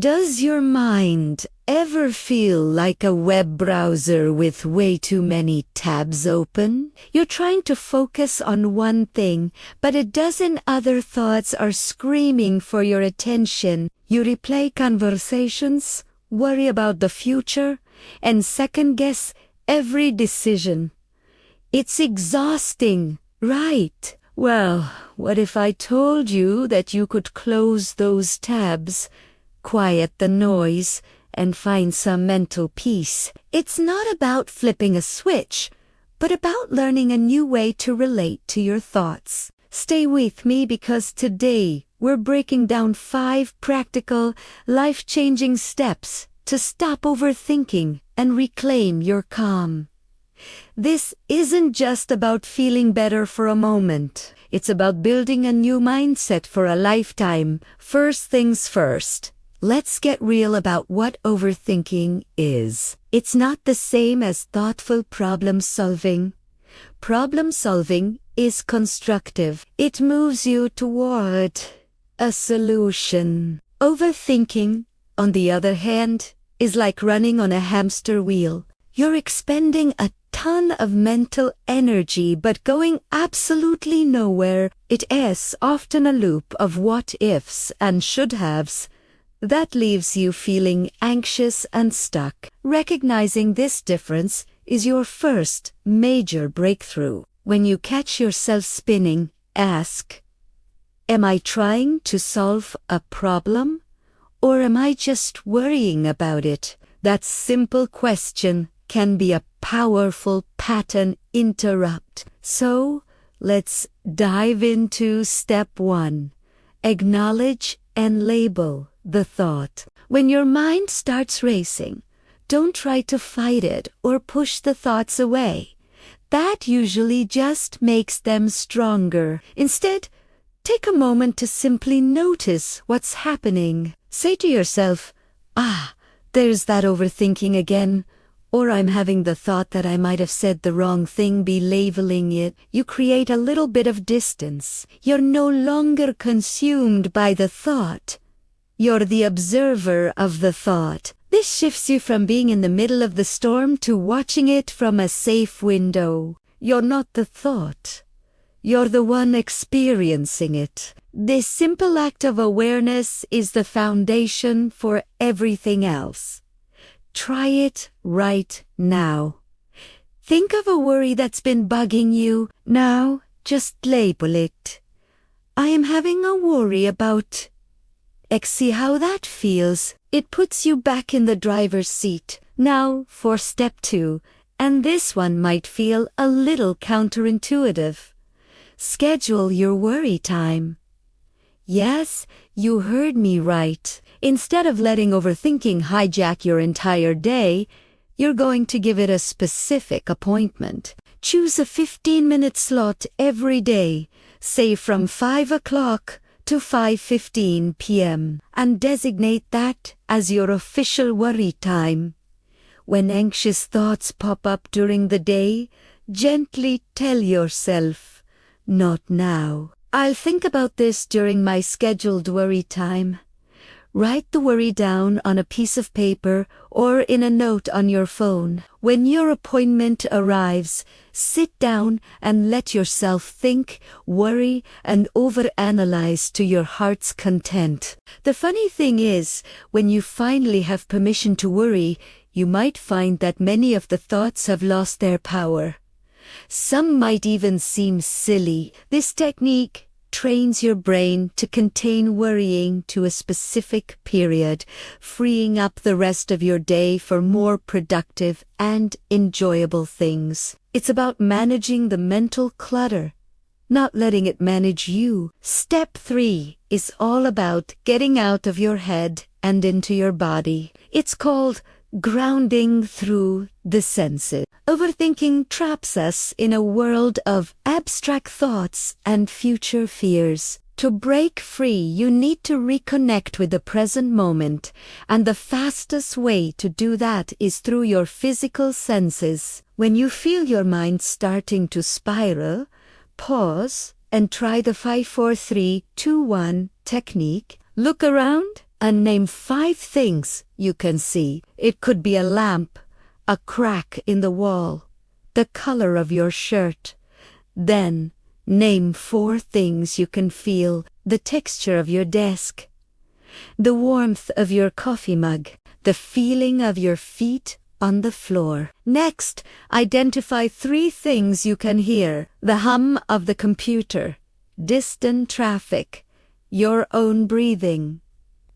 Does your mind ever feel like a web browser with way too many tabs open? You're trying to focus on one thing, but a dozen other thoughts are screaming for your attention. You replay conversations, worry about the future, and second-guess every decision. It's exhausting, right? Well, what if I told you that you could close those tabs, quiet the noise, and find some mental peace? It's not about flipping a switch, but about learning a new way to relate to your thoughts. Stay with me because today we're breaking down 5 practical, life-changing steps to stop overthinking and reclaim your calm. This isn't just about feeling better for a moment. It's about building a new mindset for a lifetime. First things first. Let's get real about what overthinking is. It's not the same as thoughtful problem solving. Problem solving is constructive. It moves you toward a solution. Overthinking, on the other hand, is like running on a hamster wheel. You're expending a ton of mental energy but going absolutely nowhere. It is often a loop of what-ifs and should-haves that leaves you feeling anxious and stuck. Recognizing this difference is your first major breakthrough. When you catch yourself spinning, ask, am I trying to solve a problem, or am I just worrying about it? That simple question can be a powerful pattern interrupt. So, let's dive into step 1. Acknowledge and label the thought. When your mind starts racing, don't try to fight it or push the thoughts away. That usually just makes them stronger. Instead, take a moment to simply notice what's happening. Say to yourself, there's that overthinking again. Or I'm having the thought that I might have said the wrong thing. Be labeling it. You create a little bit of distance. You're no longer consumed by the thought. You're the observer of the thought. This shifts you from being in the middle of the storm to watching it from a safe window. You're not the thought. You're the one experiencing it. This simple act of awareness is the foundation for everything else. Try it right now. Think of a worry that's been bugging you. Now, just label it. I am having a worry about X. See how that feels. It puts you back in the driver's seat. Now for step 2, and this one might feel a little counterintuitive. Schedule your worry time. Yes, you heard me right. Instead of letting overthinking hijack your entire day, you're going to give it a specific appointment. Choose a 15-minute slot every day, say from 5 o'clock to 5:15 p.m., and designate that as your official worry time. When anxious thoughts pop up during the day, gently tell yourself, not now. I'll think about this during my scheduled worry time. Write the worry down on a piece of paper or in a note on your phone. When your appointment arrives, sit down and let yourself think, worry, and overanalyze to your heart's content. The funny thing is, when you finally have permission to worry, you might find that many of the thoughts have lost their power. Some might even seem silly. This technique trains your brain to contain worrying to a specific period, freeing up the rest of your day for more productive and enjoyable things. It's about managing the mental clutter, not letting it manage you. Step 3 is all about getting out of your head and into your body. It's called grounding through the senses. Overthinking traps us in a world of abstract thoughts and future fears. To break free, you need to reconnect with the present moment, and the fastest way to do that is through your physical senses. When you feel your mind starting to spiral, pause and try the 5-4-3-2-1 technique. Look around, and name 5 things you can see. It could be a lamp, a crack in the wall, the color of your shirt. Then, name 4 things you can feel: the texture of your desk, the warmth of your coffee mug, the feeling of your feet on the floor. Next, identify 3 things you can hear: the hum of the computer, distant traffic, your own breathing.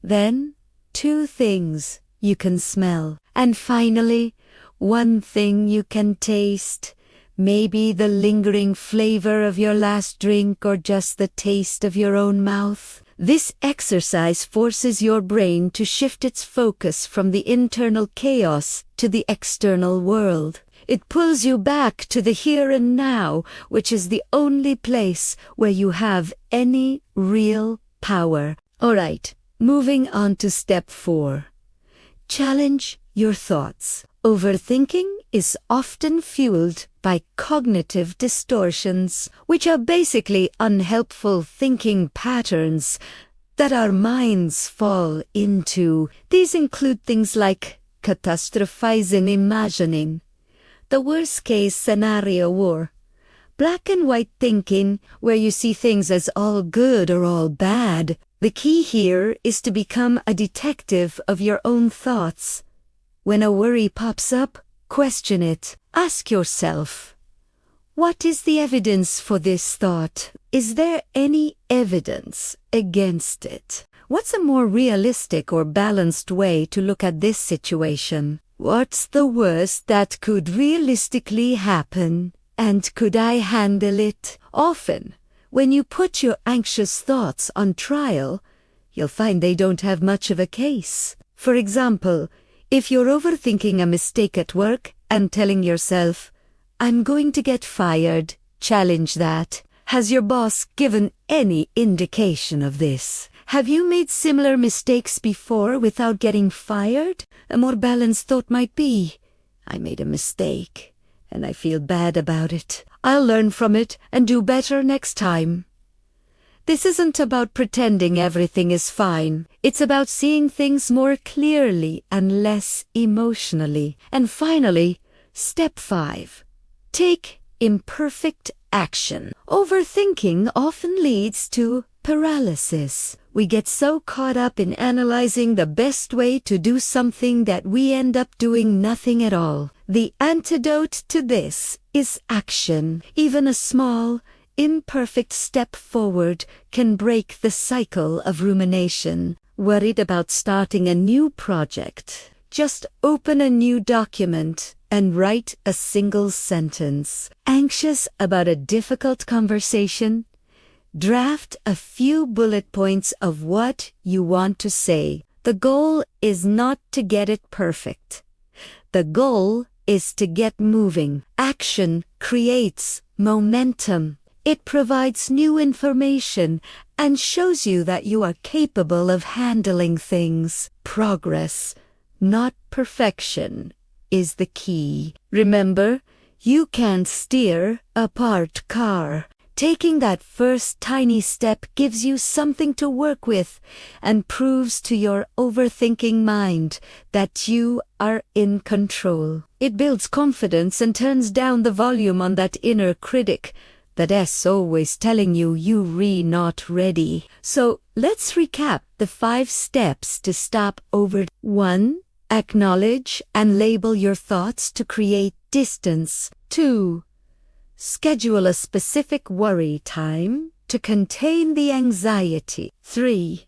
Then, 2 things you can smell. And finally, 1 thing you can taste. Maybe the lingering flavor of your last drink, or just the taste of your own mouth. This exercise forces your brain to shift its focus from the internal chaos to the external world. It pulls you back to the here and now, which is the only place where you have any real power. All right, moving on to step 4. Challenge your thoughts. Overthinking is often fueled by cognitive distortions, which are basically unhelpful thinking patterns that our minds fall into. These include things like catastrophizing, imagining the worst-case scenario, or black and white thinking, where you see things as all good or all bad. The key here is to become a detective of your own thoughts. When a worry pops up, question it. Ask yourself, what is the evidence for this thought? Is there any evidence against it? What's a more realistic or balanced way to look at this situation? What's the worst that could realistically happen? And could I handle it? Often, when you put your anxious thoughts on trial, you'll find they don't have much of a case. For example, if you're overthinking a mistake at work and telling yourself, I'm going to get fired, challenge that. Has your boss given any indication of this? Have you made similar mistakes before without getting fired? A more balanced thought might be, I made a mistake, and I feel bad about it. I'll learn from it and do better next time. This isn't about pretending everything is fine. It's about seeing things more clearly and less emotionally. And finally, step 5. Take imperfect action. Overthinking often leads to paralysis. We get so caught up in analyzing the best way to do something that we end up doing nothing at all. The antidote to this is action. Even a small, imperfect step forward can break the cycle of rumination. Worried about starting a new project? Just open a new document and write a single sentence. Anxious about a difficult conversation? Draft a few bullet points of what you want to say. The goal is not to get it perfect. The goal is to get moving. Action creates momentum. It provides new information and shows you that you are capable of handling things. Progress, not perfection, is the key. Remember, you can't steer a parked car. Taking that first tiny step gives you something to work with and proves to your overthinking mind that you are in control. It builds confidence and turns down the volume on that inner critic that's always telling you you're not ready. So let's recap the 5 steps to stop over. 1. Acknowledge and label your thoughts to create distance. 2. Schedule a specific worry time to contain the anxiety. 3.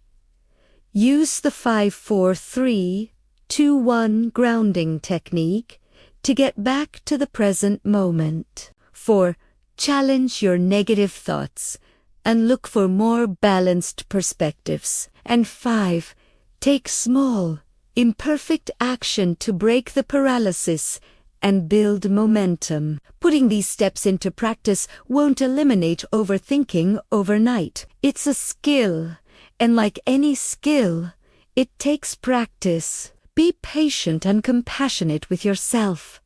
Use the 5-4-3-2-1 grounding technique to get back to the present moment. 4. Challenge your negative thoughts and look for more balanced perspectives. And 5. Take small, imperfect action to break the paralysis and build momentum. Putting these steps into practice won't eliminate overthinking overnight. It's a skill, and like any skill, it takes practice. Be patient and compassionate with yourself.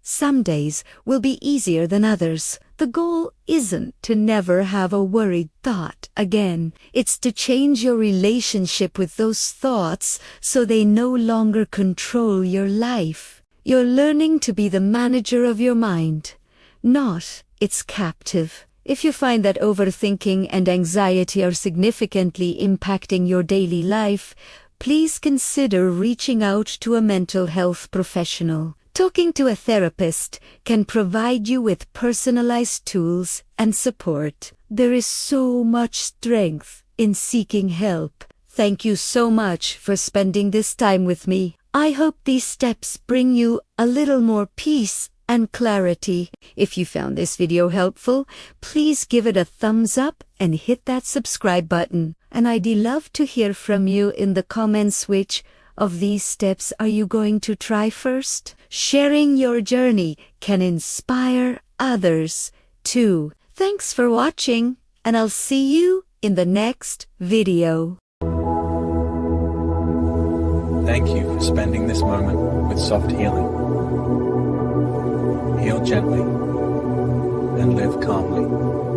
Some days will be easier than others, The goal isn't to never have a worried thought again. It's to change your relationship with those thoughts so they no longer control your life. You're learning to be the manager of your mind, not its captive. If you find that overthinking and anxiety are significantly impacting your daily life, please consider reaching out to a mental health professional. Talking to a therapist can provide you with personalized tools and support. There is so much strength in seeking help. Thank you so much for spending this time with me. I hope these steps bring you a little more peace and clarity. If you found this video helpful, please give it a thumbs up and hit that subscribe button. And I'd love to hear from you in the comments. Which of these steps are you going to try first? Sharing your journey can inspire others too. Thanks for watching, and I'll see you in the next video. Thank you for spending this moment with Soft Healing. Heal gently and live calmly.